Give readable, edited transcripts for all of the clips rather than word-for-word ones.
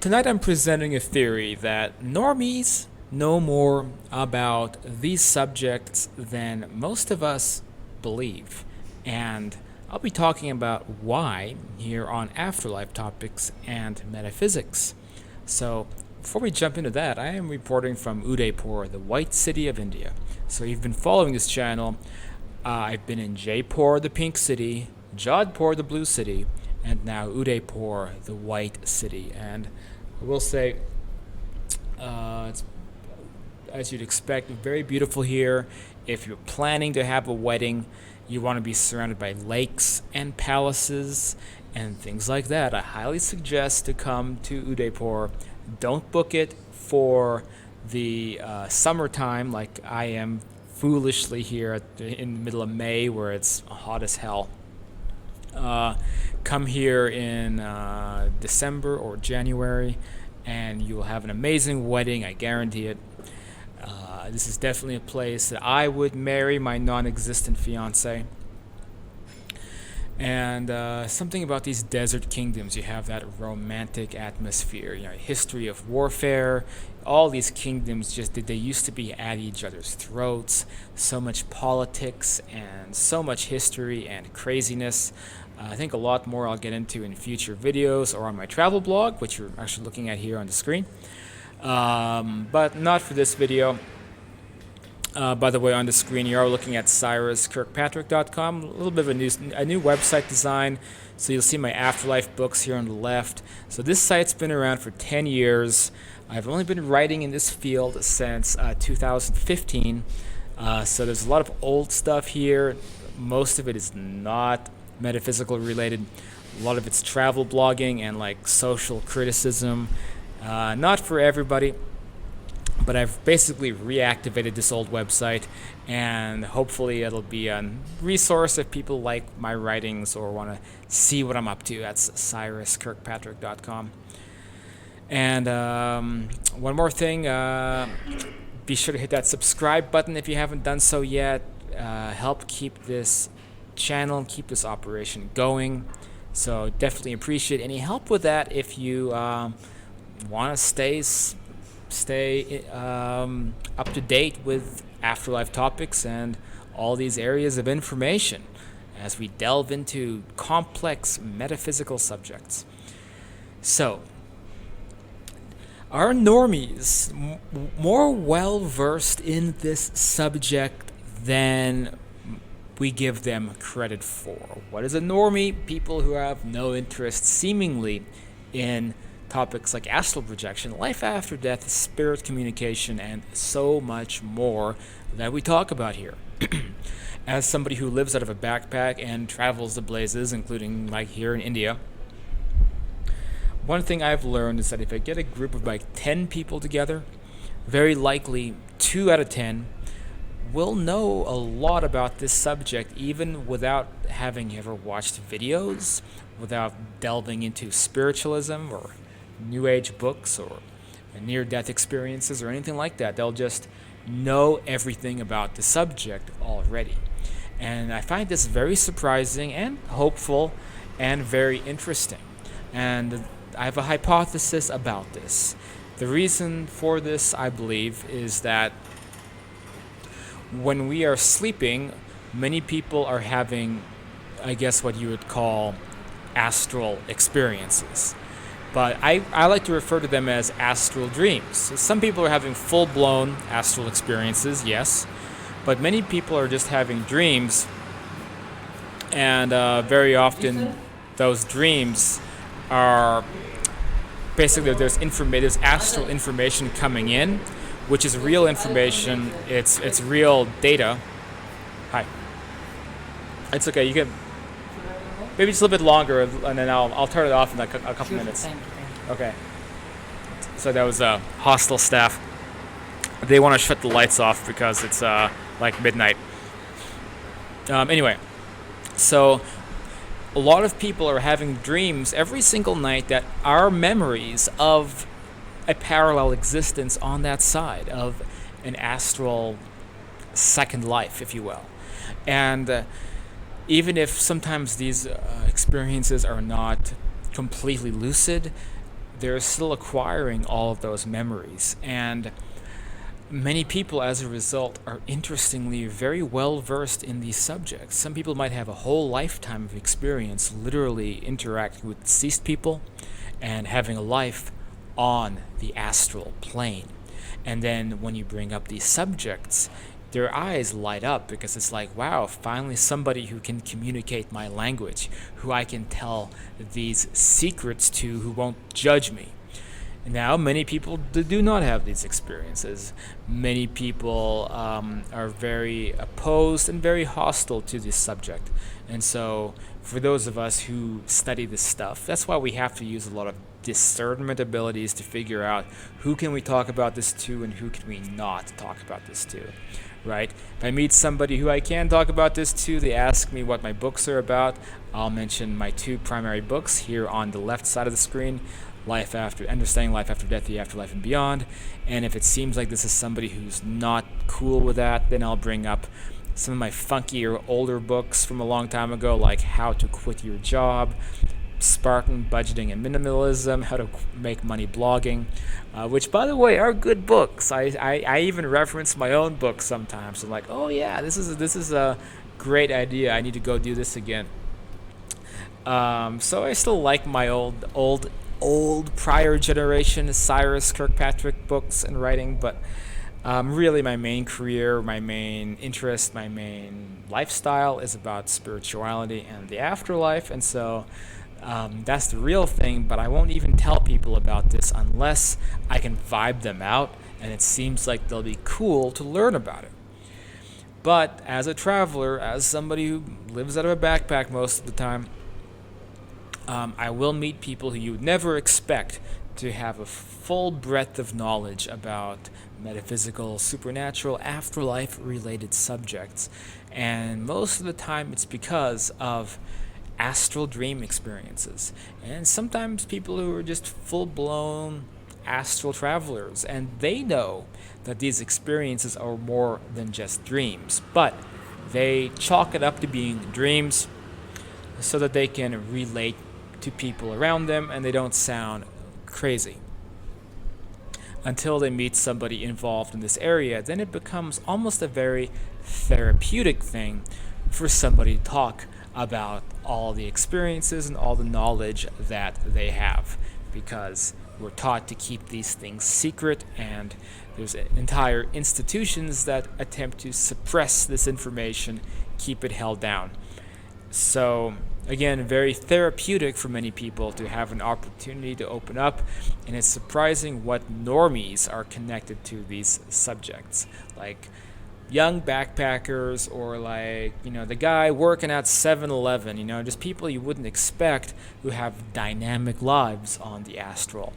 Tonight I'm presenting a theory that normies know more about these subjects than most of us believe. And I'll be talking about why here on Afterlife Topics and Metaphysics. So, before we jump into that, I am reporting from Udaipur, the white city of India. So, you've been following this channel. I've been in Jaipur, the pink city, Jodhpur, the blue city, and now Udaipur, the white city. And I will say, it's, as you'd expect, very beautiful here. If you're planning to have a wedding, you want to be surrounded by lakes and palaces and things like that. I highly suggest to come to Udaipur. Don't book it for the summertime like I am foolishly here in the middle of May where it's hot as hell. Come here in December or January, and you will have an amazing wedding. I guarantee it. This is definitely a place that I would marry my non-existent fiance. And something about these desert kingdoms, you have that romantic atmosphere, history of warfare. All these kingdoms they used to be at each other's throats. So much politics and so much history and craziness. I think a lot more I'll get into in future videos or on my travel blog, which you're actually looking at here on the screen. But not for this video. By the way, on the screen you are looking at CyrusKirkpatrick.com, a little bit of a new website design. So you'll see my Afterlife books here on the left. So this site's been around for 10 years. I've only been writing in this field since 2015. So there's a lot of old stuff here. Most of it is not metaphysical related. A lot of it's travel blogging and like social criticism. Not for everybody. But I've basically reactivated this old website, and hopefully it'll be a resource if people like my writings or want to see what I'm up to. That's CyrusKirkpatrick.com. And one more thing, be sure to hit that subscribe button if you haven't done so yet. Help keep this channel, keep this operation going. So definitely appreciate any help with that if you want to stay up to date with Afterlife topics and all these areas of information as we delve into complex metaphysical subjects. So, are normies more well versed in this subject than we give them credit for? What is a normie? People who have no interest seemingly in topics like astral projection, life after death, spirit communication, and so much more that we talk about here. As somebody who lives out of a backpack and travels the blazes, including like here in India, one thing I've learned is that if I get a group of like 10 people together, very likely 2 out of 10 will know a lot about this subject even without having ever watched videos, without delving into spiritualism or New Age books or near-death experiences or anything like that. They'll just know everything about the subject already. And I find this very surprising and hopeful and very interesting. And I have a hypothesis about this. The reason for this, I believe, is that when we are sleeping, many people are having, I guess, what you would call astral experiences. But I like to refer to them as astral dreams. So some people are having full-blown astral experiences, yes, but many people are just having dreams, and very often those dreams are basically there's astral information coming in, which is real information. It's real data. Hi. It's okay. You can. Maybe just a little bit longer, and then I'll turn it off in like a couple minutes. Okay. So that was hostile staff. They want to shut the lights off because it's like midnight. Anyway, so a lot of people are having dreams every single night that are memories of a parallel existence on that side of an astral second life, if you will. And even if sometimes these experiences are not completely lucid, they're still acquiring all of those memories. And many people, as a result, are interestingly very well versed in these subjects. Some people might have a whole lifetime of experience literally interacting with deceased people and having a life on the astral plane. And then when you bring up these subjects, their eyes light up because it's like, wow, finally somebody who can communicate my language, who I can tell these secrets to, who won't judge me. Now, many people do not have these experiences. Many people are very opposed and very hostile to this subject. And so, for those of us who study this stuff, that's why we have to use a lot of discernment abilities to figure out who can we talk about this to and who can we not talk about this to, right? If I meet somebody who I can talk about this to, they ask me what my books are about, I'll mention my two primary books here on the left side of the screen: Understanding Life After Death, the Afterlife, and Beyond. And if it seems like this is somebody who's not cool with that, then I'll bring up some of my funkier older books from a long time ago, like How to Quit Your Job, Spartan Budgeting and Minimalism, How to Make Money Blogging, which, by the way, are good books. I even reference my own books sometimes. I'm like, oh yeah, this is a great idea. I need to go do this again. So I still like my old prior generation Cyrus Kirkpatrick books and writing, but really my main career, my main interest, my main lifestyle is about spirituality and the afterlife. And so that's the real thing, but I won't even tell people about this unless I can vibe them out and it seems like they'll be cool to learn about it. But as a traveler, as somebody who lives out of a backpack most of the time, I will meet people who you would never expect to have a full breadth of knowledge about metaphysical, supernatural, afterlife-related subjects. And most of the time it's because of astral dream experiences. And sometimes people who are just full-blown astral travelers, and they know that these experiences are more than just dreams, but they chalk it up to being dreams so that they can relate to people around them and they don't sound crazy. Until they meet somebody involved in this area, then it becomes almost a very therapeutic thing for somebody to talk about all the experiences and all the knowledge that they have, because we're taught to keep these things secret, and there's entire institutions that attempt to suppress this information, keep it held down. So again, very therapeutic for many people to have an opportunity to open up, and it's surprising what normies are connected to these subjects, like young backpackers, or like, the guy working at 7-Eleven, just people you wouldn't expect who have dynamic lives on the astral.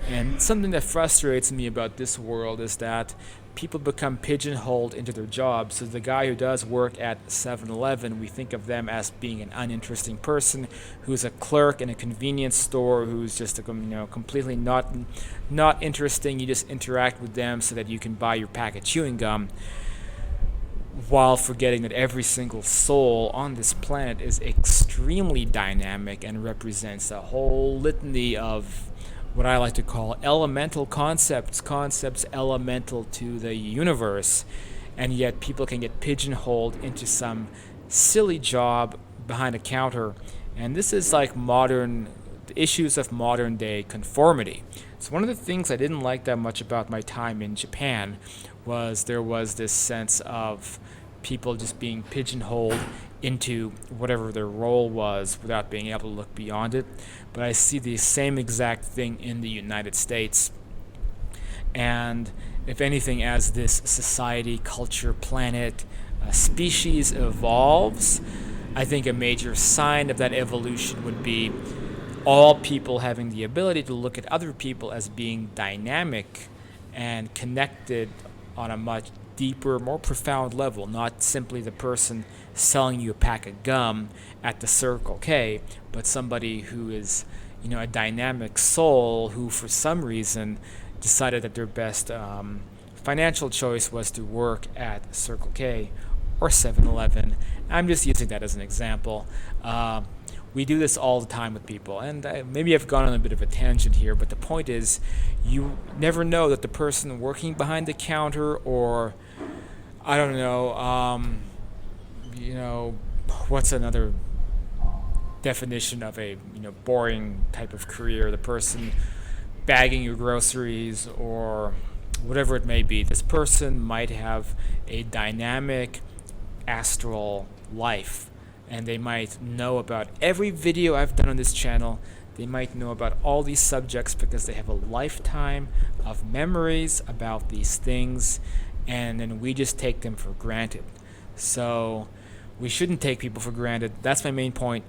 And something that frustrates me about this world is that people become pigeonholed into their jobs. So the guy who does work at 7-Eleven, we think of them as being an uninteresting person who's a clerk in a convenience store, who's just completely not interesting. You just interact with them so that you can buy your pack of chewing gum, while forgetting that every single soul on this planet is extremely dynamic and represents a whole litany of what I like to call elemental concepts elemental to the universe, and yet people can get pigeonholed into some silly job behind a counter. And this is like the issues of modern day conformity. So one of the things I didn't like that much about my time in Japan was there was this sense of people just being pigeonholed into whatever their role was without being able to look beyond it. But I see the same exact thing in the United States. And if anything, as this society, culture, planet, species evolves, I think a major sign of that evolution would be all people having the ability to look at other people as being dynamic and connected on a much deeper, more profound level, not simply the person selling you a pack of gum at the Circle K, but somebody who is, a dynamic soul who, for some reason, decided that their best financial choice was to work at Circle K or 7-Eleven. I'm just using that as an example. we do this all the time with people. And maybe I've gone on a bit of a tangent here, but the point is, you never know that the person working behind the counter, or I don't know, what's another definition of a boring type of career? The person bagging your groceries or whatever it may be. This person might have a dynamic astral life, and they might know about every video I've done on this channel. They might know about all these subjects because they have a lifetime of memories about these things, and then we just take them for granted. So we shouldn't take people for granted. That's my main point.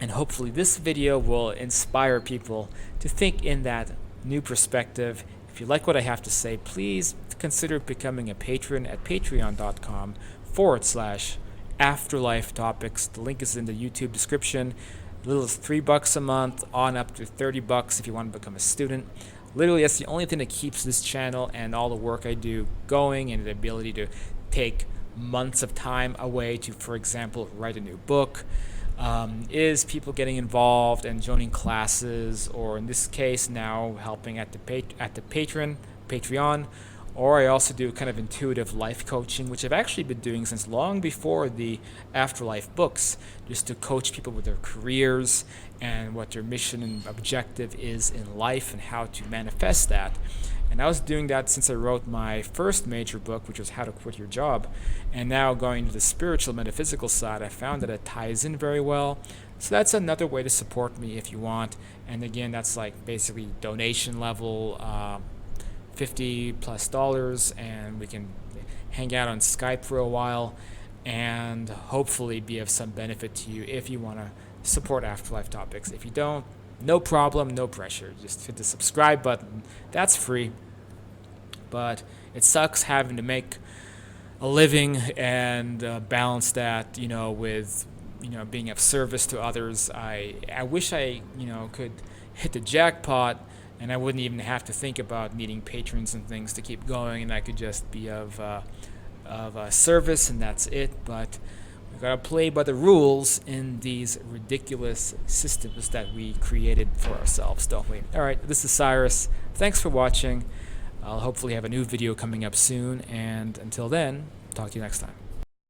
And hopefully this video will inspire people to think in that new perspective. If you like what I have to say, please consider becoming a patron at patreon.com/Afterlife Topics. The link is in the YouTube description. As little as $3 a month, on up to $30 if you want to become a student. Literally, that's the only thing that keeps this channel and all the work I do going, and the ability to take months of time away to, for example, write a new book, is people getting involved and joining classes, or in this case now helping at the Patreon. Or I also do kind of intuitive life coaching, which I've actually been doing since long before the Afterlife books, just to coach people with their careers and what their mission and objective is in life and how to manifest that. And I was doing that since I wrote my first major book, which was How to Quit Your Job. And now going to the spiritual, metaphysical side, I found that it ties in very well. So that's another way to support me if you want. And again, that's like basically donation level, $50+, and we can hang out on Skype for a while and hopefully be of some benefit to you if you want to support Afterlife Topics. If you don't, no problem, no pressure. Just hit the subscribe button. That's free. But it sucks having to make a living and balance that, with, being of service to others. I wish I, could hit the jackpot and I wouldn't even have to think about needing patrons and things to keep going, and I could just be of service, and that's it. But we gotta play by the rules in these ridiculous systems that we created for ourselves, don't we? All right, this is Cyrus. Thanks for watching. I'll hopefully have a new video coming up soon, and until then, talk to you next time.